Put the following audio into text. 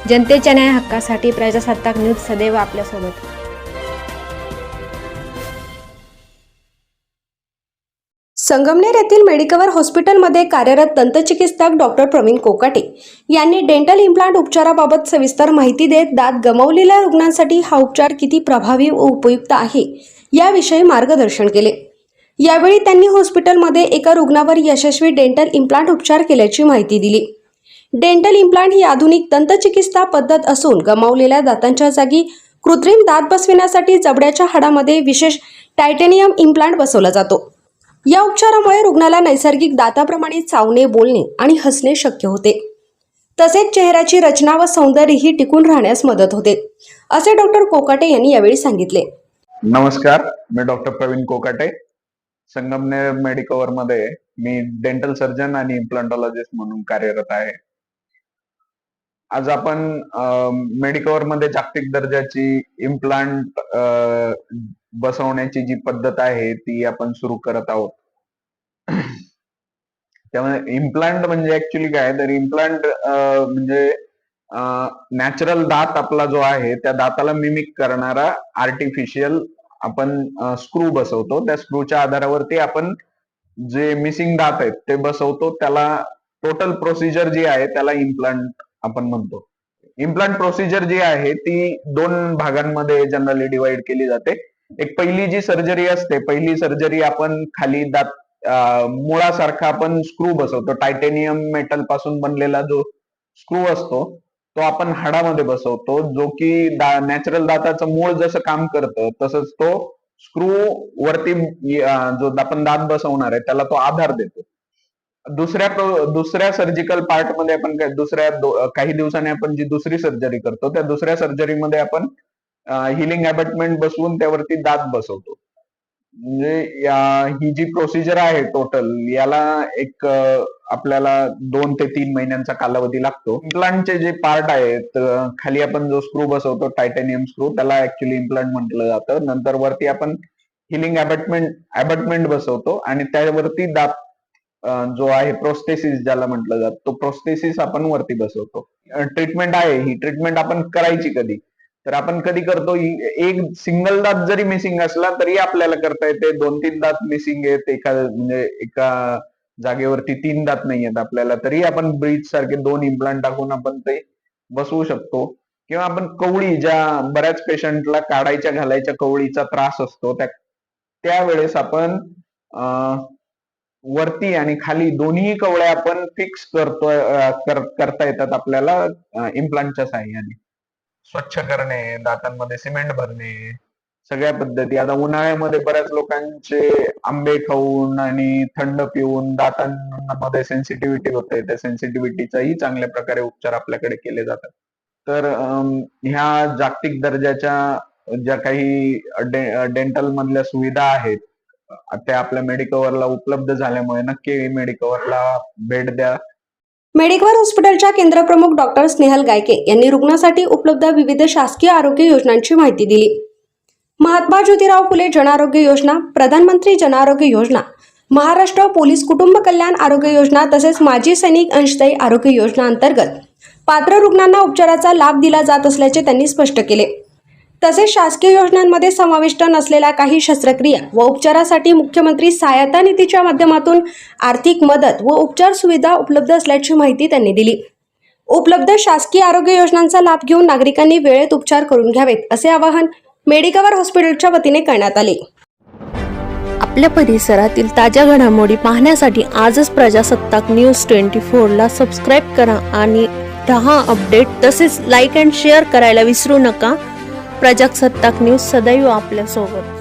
जनतेच्या न्याय हक्कासाठी प्रजासत्ताक न्यूज सदैव आपल्यासोबत। संगमनेर येथील मेडिकवर हॉस्पिटलमध्ये कार्यरत दंतचिकित्सक डॉक्टर प्रवीण कोकाटे यांनी डेंटल इम्प्लांट उपचाराबाबत सविस्तर माहिती देत दात गमावलेल्या रुग्णांसाठी हा उपचार किती प्रभावी व उपयुक्त आहे याविषयी मार्गदर्शन केले। यावेळी त्यांनी हॉस्पिटलमध्ये एका रुग्णावर यशस्वी डेंटल इम्प्लांट उपचार केल्याची माहिती दिली। डेंटल इम्प्लांट ही आधुनिक दंतचिकित्सा पद्धत असून गमावलेल्या दातांच्या जागी कृत्रिम दात बसविण्यासाठी जबड्याच्या हाडामध्ये विशेष टायटॅनियम इम्प्लांट बसवला जातो। या उपचारामुळे रुग्णाला नैसर्गिक दाताप्रमाणे चावणे, बोलणे आणि हसणे शक्य होते। तसेच चेहऱ्याची रचना व सौंदर्यही टिकून राहण्यास मदत होते, असे डॉक्टर कोकाटे यांनी यावेळी सांगितले। नमस्कार, मी डॉक्टर प्रवीण कोकाटे, संगमनेर मेडिकवर मध्ये मी डेंटल सर्जन आणि इम्प्लांटॉलॉजिस्ट म्हणून कार्यरत आहे। आज आपण मेडिकवर मध्ये जागतिक दर्जाची इम्प्लांट बसवण्याची जी पद्धत आहे ती आपण सुरू करत आहोत। त्यामुळे इम्प्लांट म्हणजे ऍक्च्युअली काय, तर इम्प्लांट म्हणजे नॅचरल दात आपला जो आहे त्या दाताला मिमिक करणारा आर्टिफिशियल आपण स्क्रू बसवतो। त्या स्क्रूच्या आधारावरती आपण जे मिसिंग दात आहेत ते बसवतो। त्याला टोटल प्रोसिजर जी आहे त्याला इम्प्लांट आपण म्हणतो। इम्प्लांट प्रोसिजर जी आहे ती दोन भागांमध्ये जनरली डिवाइड केली जाते। एक पहिली जी सर्जरी असते, पहिली सर्जरी आपण खाली दात मुळासारखा आपण स्क्रू बसवतो। टायटॅनियम मेटल पासून बनलेला जो स्क्रू असतो तो आपण हाडामध्ये बसवतो, जो की नॅचरल दाताचं मूळ जसं काम करतं तसंच तो स्क्रू वरती जो आपण दात बसवणार आहे त्याला तो आधार देतो। दुसऱ्या सर्जिकल पार्ट मध्ये आपण काही दिवसांनी आपण जी दुसरी सर्जरी करतो त्या दुसऱ्या सर्जरीमध्ये आपण हिलिंग अबॅटमेंट बसवून त्यावरती दात बसवतो। म्हणजे ही जी प्रोसिजर आहे टोटल याला एक आपल्याला 2 ते 3 महिन्यांचा कालावधी लागतो। इम्प्लांटचे जे पार्ट आहेत, खाली आपण जो स्क्रू बसवतो टायटॅनियम स्क्रू त्याला ऍक्च्युअली इम्प्लांट म्हटलं जातं। नंतर वरती आपण हिलिंग अबॅटमेंट बसवतो आणि त्यावरती दात जो आहे प्रोस्थेसिस ज्याला म्हटलं जातं तो प्रोस्थेसिस आपण वरती बसवतो। ट्रीटमेंट आहे, ही ट्रीटमेंट आपण करायची कधी, तर आपण कधी करतो, एक सिंगल दात जरी मिसिंग असला तरी आपल्याला करता येते। 2-3 दात मिसिंग आहेत, म्हणजे एका जागेवरती 3 दात नाही आहेत आपल्याला, तरी आपण ब्रिज सारखे 2 इम्प्लांट टाकून आपण ते बसवू शकतो। किंवा आपण कवळी, ज्या बऱ्याच पेशंटला काढायच्या घालायच्या कवळीचा त्रास असतो त्यावेळेस आपण वरती आणि खाली दोन्ही कवळ्या आपण फिक्स करता येतात आपल्याला इम्प्लांटच्या साहाय्याने। स्वच्छ करणे, दातांमध्ये सिमेंट भरणे, सगळ्या पद्धती। आता उन्हाळ्यामध्ये बऱ्याच लोकांचे आंबे खाऊन आणि थंड पिऊन दातांमध्ये सेन्सिटिव्हिटी होते, त्या सेन्सिटिव्हिटीचाही चांगल्या प्रकारे उपचार आपल्याकडे केले जातात। तर ह्या जागतिक दर्जाच्या ज्या काही डेंटल मधल्या सुविधा आहेत त्या आपल्या मेडिकवरला उपलब्ध झाल्यामुळे नक्की मेडिकवरला भेट द्या। मेडिकवर हॉस्पिटलच्या केंद्रप्रमुख डॉक्टर स्नेहल गायके यांनी रुग्णासाठी उपलब्ध विविध शासकीय आरोग्य योजनांची माहिती दिली। महात्मा ज्योतिराव फुले जन आरोग्य योजना, प्रधानमंत्री जन आरोग्य योजना, महाराष्ट्र पोलीस कुटुंब कल्याण आरोग्य योजना तसेच माजी सैनिक अंशदायी आरोग्य योजना अंतर्गत पात्र रुग्णांना उपचाराचा लाभ दिला जात असल्याचे त्यांनी स्पष्ट केले। तसेच शासकीय योजनांमध्ये समाविष्ट नसलेल्या काही शस्त्रक्रिया व उपचारासाठी मुख्यमंत्री सहायता निधीच्या माध्यमातून आर्थिक मदत व उपचार सुविधा उपलब्ध असल्याची माहिती त्यांनी दिली। उपलब्ध शासकीय आरोग्य योजनांचा लाभ घेऊन नागरिकांनी वेळेत उपचार करून घ्यावेत, असे आवाहन मेडिकवर हॉस्पिटलच्या वतीने करण्यात आले। आपल्या परिसरातील ताज्या घडामोडी पाहण्यासाठी आजच प्रजासत्ताक न्यूज 24 ला सबस्क्राईब करा आणि रहा अपडेट। तसेच लाईक अँड शेअर करायला विसरू नका। प्रजासत्ताक न्यूज सदैव आपल्यासोबत।